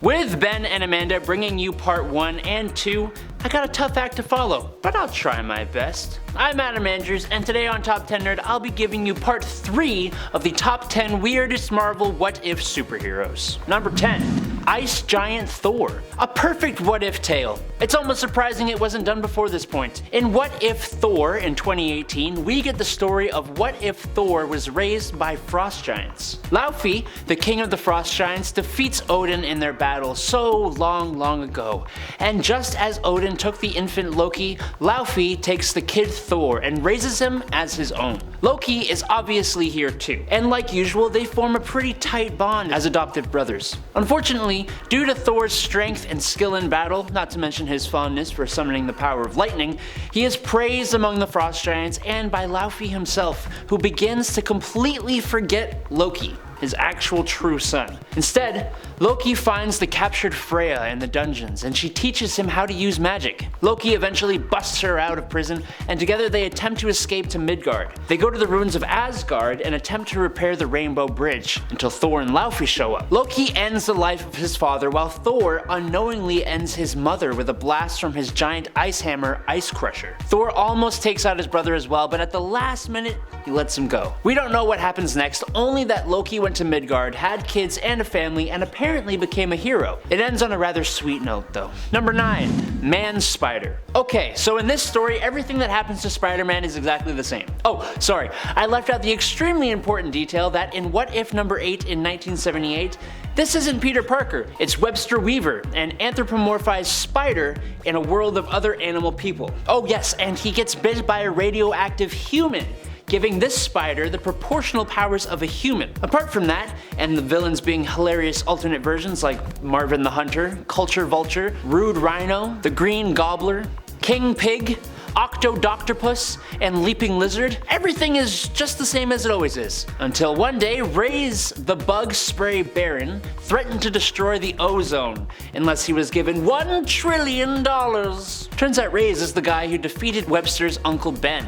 With Ben and Amanda bringing you part 1 and 2, I got a tough act to follow, but I'll try my best. I'm Adam Andrews, and today on Top 10 Nerd, I'll be giving you part 3 of the top 10 weirdest Marvel what-if superheroes. Number 10. Ice Giant Thor. A perfect what-if tale. It's almost surprising it wasn't done before this point. In What If Thor in 2018, we get the story of what if Thor was raised by frost giants. Laufey, the king of the frost giants, defeats Odin in their battle so long ago. And just as Odin took the infant Loki, Laufey takes the kid Thor and raises him as his own. Loki is obviously here too, and like usual, they form a pretty tight bond as adopted brothers. Unfortunately, due to Thor's strength and skill in battle, not to mention his fondness for summoning the power of lightning, he is praised among the frost giants and by Laufey himself, who begins to completely forget Loki, his actual true son. Instead, Loki finds the captured Freya in the dungeons and she teaches him how to use magic. Loki eventually busts her out of prison and together they attempt to escape to Midgard. They go to the ruins of Asgard and attempt to repair the Rainbow Bridge until Thor and Laufey show up. Loki ends the life of his father while Thor unknowingly ends his mother with a blast from his giant ice hammer, Ice Crusher. Thor almost takes out his brother as well, but at the last minute, he lets him go. We don't know what happens next, only that Loki went to Midgard, had kids and a family, and apparently became a hero. It ends on a rather sweet note though. Number 9. Man-Spider. Okay, so in this story, everything that happens to Spider-Man is exactly the same. Oh, sorry, I left out the extremely important detail that in What If number 8 in 1978, this isn't Peter Parker, it's Webster Weaver, an anthropomorphized spider in a world of other animal people. Oh yes, and he gets bit by a radioactive human, giving this spider the proportional powers of a human. Apart from that, and the villains being hilarious alternate versions like Marvin the Hunter, Culture Vulture, Rude Rhino, the Green Gobbler, King Pig, Octodoctopus, and Leaping Lizard, everything is just the same as it always is. Until one day, Ray's the Bug Spray Baron threatened to destroy the ozone unless he was given $1 trillion. Turns out Ray's is the guy who defeated Webster's Uncle Ben.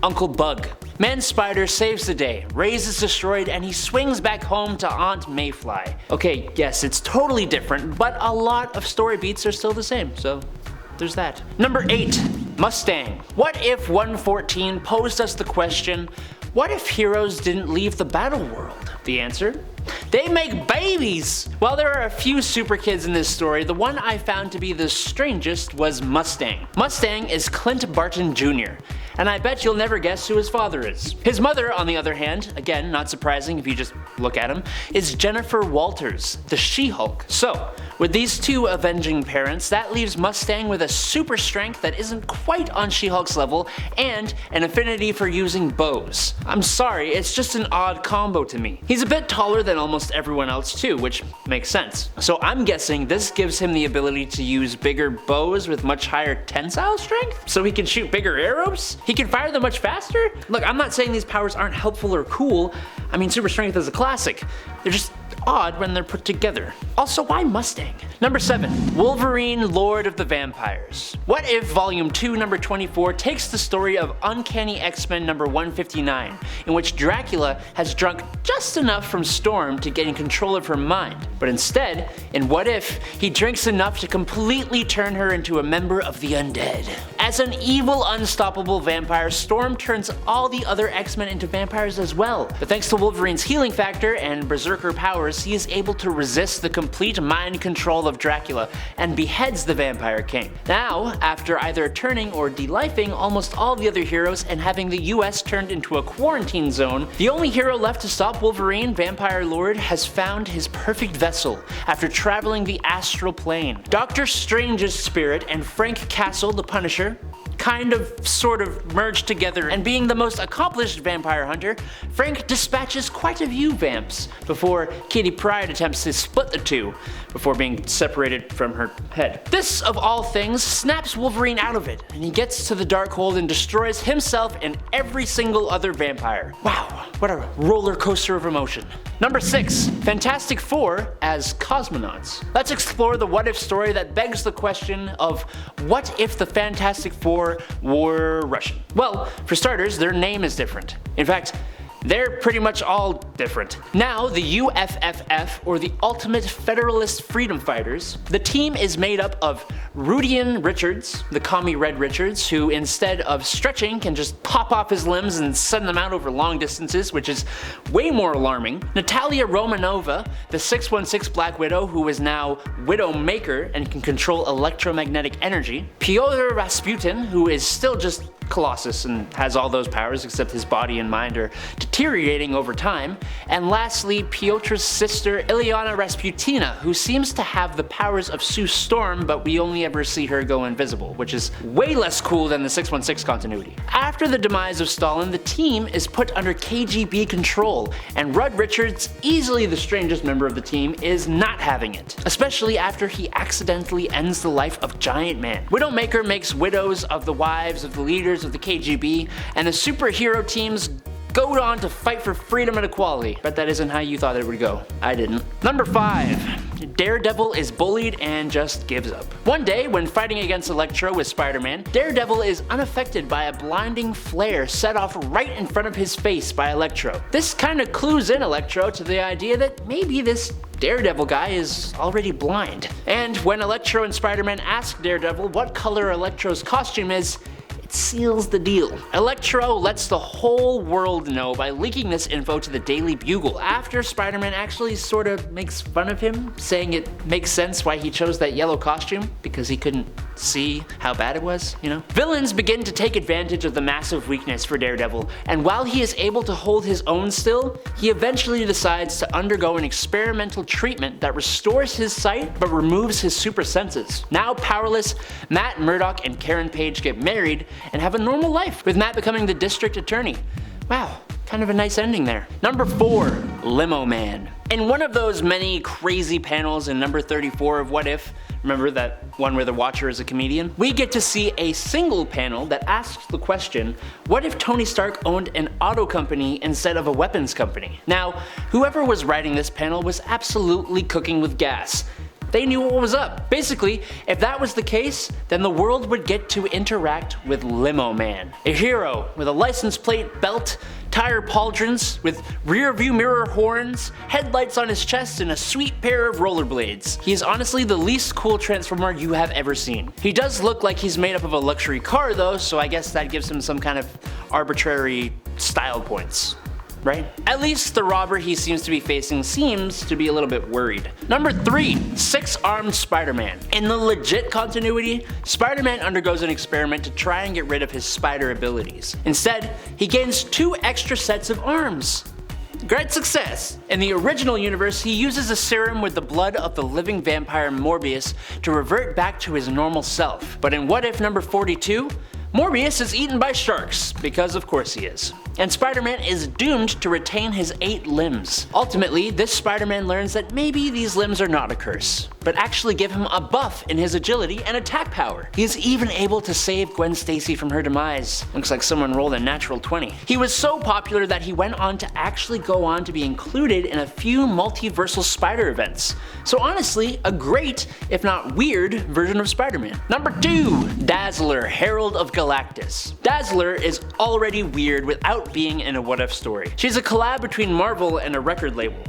Uncle Bug. Man-Spider saves the day, Ray's is destroyed, and he swings back home to Aunt Mayfly. Okay, yes, it's totally different, but a lot of story beats are still the same, so there's that. Number 8. Mustang. What if 114 posed us the question, what if heroes didn't leave the battle world? The answer? They make babies! While there are a few super kids in this story, the one I found to be the strangest was Mustang. Mustang is Clint Barton Jr., and I bet you'll never guess who his father is. His mother, on the other hand, again, not surprising if you just look at him, is Jennifer Walters, the She-Hulk. So, with these two avenging parents, that leaves Mustang with a super strength that isn't quite on She-Hulk's level, and an affinity for using bows. I'm sorry, it's just an odd combo to me. He's a bit taller than almost everyone else too, which makes sense. So I'm guessing this gives him the ability to use bigger bows with much higher tensile strength? So he can shoot bigger arrows? He can fire them much faster? Look, I'm not saying these powers aren't helpful or cool. Super strength is a classic. They're just odd when they're put together. Also, why Mustang? Number 7. Wolverine, Lord of the Vampires. What if Volume 2, number 24 takes the story of Uncanny X-Men number 159, in which Dracula has drunk just enough from Storm to gain control of her mind, but instead, in What If, he drinks enough to completely turn her into a member of the undead. As an evil, unstoppable vampire, Storm turns all the other X-Men into vampires as well, but thanks to Wolverine's healing factor and berserker powers, he is able to resist the complete mind control of Dracula and beheads the Vampire King. Now, after either turning or delifing almost all the other heroes and having the US turned into a quarantine zone, the only hero left to stop Wolverine, Vampire Lord, has found his perfect vessel after traveling the astral plane. Doctor Strange's spirit and Frank Castle, the Punisher, sort of merged together, and being the most accomplished vampire hunter, Frank dispatches quite a few vamps before Kitty Pryde attempts to split the two before being separated from her head. This, of all things, snaps Wolverine out of it, and he gets to the Darkhold and destroys himself and every single other vampire. Wow, what a roller coaster of emotion. Number 6. Fantastic Four as Cosmonauts. Let's explore the what if story that begs the question of what if the Fantastic Four were Russian? Well, for starters, their name is different. In fact, They're pretty much all different. Now, the UFFF, or the Ultimate Federalist Freedom Fighters, the team is made up of Rudian Richards, the commie Red Richards, who instead of stretching can just pop off his limbs and send them out over long distances, which is way more alarming. Natalia Romanova, the 616 Black Widow, who is now Widowmaker and can control electromagnetic energy. Pyotr Rasputin, who is still just Colossus and has all those powers except his body and mind are deteriorating over time. And lastly, Piotr's sister Ilyana Rasputina, who seems to have the powers of Sue Storm, but we only ever see her go invisible, which is way less cool than the 616 continuity. After the demise of Stalin, the team is put under KGB control, and Rudd Richards, easily the strangest member of the team, is not having it, especially after he accidentally ends the life of Giant Man. Widowmaker makes widows of the wives of the leaders of the KGB, and the superhero teams go on to fight for freedom and equality. But that isn't how you thought it would go. I didn't. Number 5. Daredevil is bullied and just gives up. One day, when fighting against Electro with Spider-Man, Daredevil is unaffected by a blinding flare set off right in front of his face by Electro. This kind of clues in Electro to the idea that maybe this Daredevil guy is already blind. And when Electro and Spider-Man ask Daredevil what color Electro's costume is, seals the deal. Electro lets the whole world know by leaking this info to the Daily Bugle after Spider-Man actually sort of makes fun of him, saying it makes sense why he chose that yellow costume because he couldn't see how bad it was, you know? Villains begin to take advantage of the massive weakness for Daredevil, and while he is able to hold his own still, he eventually decides to undergo an experimental treatment that restores his sight but removes his super senses. Now powerless, Matt Murdock and Karen Page get married and have a normal life, with Matt becoming the district attorney. Wow, kind of a nice ending there. Number 4, Limo Man. In one of those many crazy panels in number 34 of What If, remember that one where the Watcher is a comedian? We get to see a single panel that asks the question, what if Tony Stark owned an auto company instead of a weapons company? Now, whoever was writing this panel was absolutely cooking with gas. They knew what was up. Basically, if that was the case, then the world would get to interact with Limo Man, a hero with a license plate, belt, tire pauldrons, with rear view mirror horns, headlights on his chest, and a sweet pair of rollerblades. He is honestly the least cool Transformer you have ever seen. He does look like he's made up of a luxury car though, so I guess that gives him some kind of arbitrary style points. Right? At least the robber he seems to be facing seems to be a little bit worried. Number 3, 6-armed Spider-Man. In the legit continuity, Spider-Man undergoes an experiment to try and get rid of his spider abilities. Instead, he gains 2 extra sets of arms. Great success! In the original universe, he uses a serum with the blood of the living vampire Morbius to revert back to his normal self. But in What If number 42, Morbius is eaten by sharks, because of course he is. And Spider-Man is doomed to retain his 8 limbs. Ultimately, this Spider-Man learns that maybe these limbs are not a curse, but actually give him a buff in his agility and attack power. He is even able to save Gwen Stacy from her demise. Looks like someone rolled a natural 20. He was so popular that he went on to actually go on to be included in a few multiversal Spider events. So honestly, a great, if not weird, version of Spider-Man. Number 2, Dazzler, Herald of Galactus. Dazzler is already weird without being in a What If story. She's a collab between Marvel and a record label.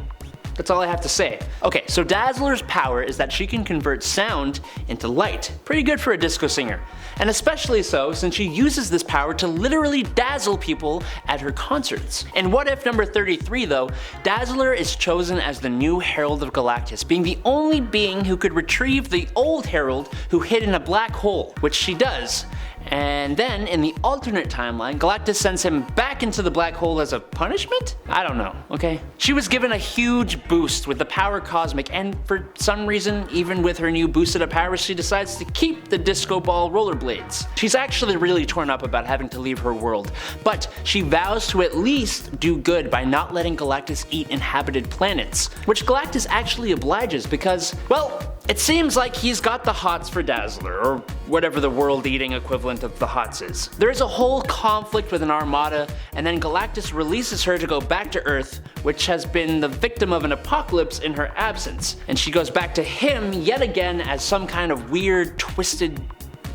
That's all I have to say. Okay, so Dazzler's power is that she can convert sound into light. Pretty good for a disco singer. And especially so since she uses this power to literally dazzle people at her concerts. In What If number 33 though, Dazzler is chosen as the new Herald of Galactus, being the only being who could retrieve the old Herald who hid in a black hole, which she does. And then, in the alternate timeline, Galactus sends him back into the black hole as a punishment? I don't know, okay? She was given a huge boost with the power cosmic, and for some reason, even with her new boosted up powers, she decides to keep the disco ball rollerblades. She's actually really torn up about having to leave her world, but she vows to at least do good by not letting Galactus eat inhabited planets, which Galactus actually obliges because, well, it seems like he's got the hots for Dazzler, or whatever the world-eating equivalent of the hots is. There is a whole conflict with an armada, and then Galactus releases her to go back to Earth, which has been the victim of an apocalypse in her absence. And she goes back to him yet again as some kind of weird, twisted,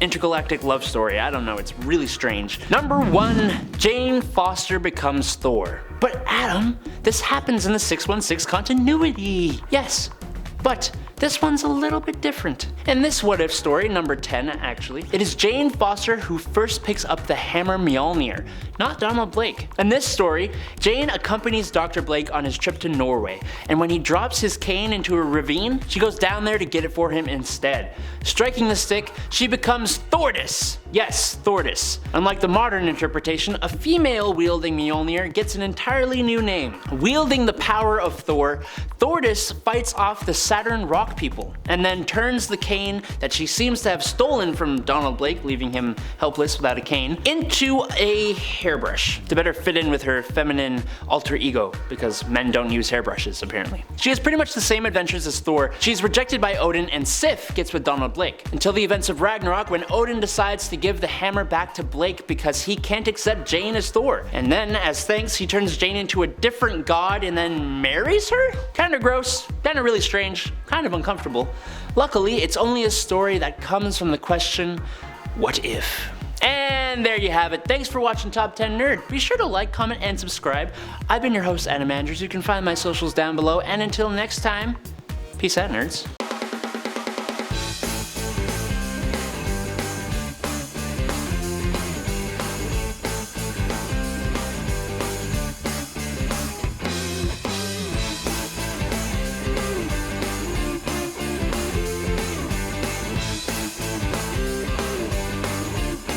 intergalactic love story. I don't know, it's really strange. Number 1, Jane Foster becomes Thor. But Adam, this happens in the 616 continuity. Yes, but this one's a little bit different. In this what if story, number 10 actually, it is Jane Foster who first picks up the hammer Mjolnir, not Donald Blake. In this story, Jane accompanies Dr. Blake on his trip to Norway, and when he drops his cane into a ravine, she goes down there to get it for him instead. Striking the stick, she becomes Thordis. Yes, Thordis. Unlike the modern interpretation, a female wielding Mjolnir gets an entirely new name. Wielding the power of Thor, Thordis fights off the Saturn rock people, and then turns the cane that she seems to have stolen from Donald Blake, leaving him helpless without a cane, into a hairbrush to better fit in with her feminine alter ego, because men don't use hairbrushes apparently. She has pretty much the same adventures as Thor. She's rejected by Odin, and Sif gets with Donald Blake, until the events of Ragnarok when Odin decides to give the hammer back to Blake because he can't accept Jane as Thor. And then, as thanks, he turns Jane into a different god and then marries her? Kinda gross, kinda really strange, kind of uncomfortable. Luckily, it's only a story that comes from the question, what if? And there you have it. Thanks for watching Top 10 Nerd. Be sure to like, comment, and subscribe. I've been your host, Adam Andrews. You can find my socials down below, and until next time, peace out, nerds.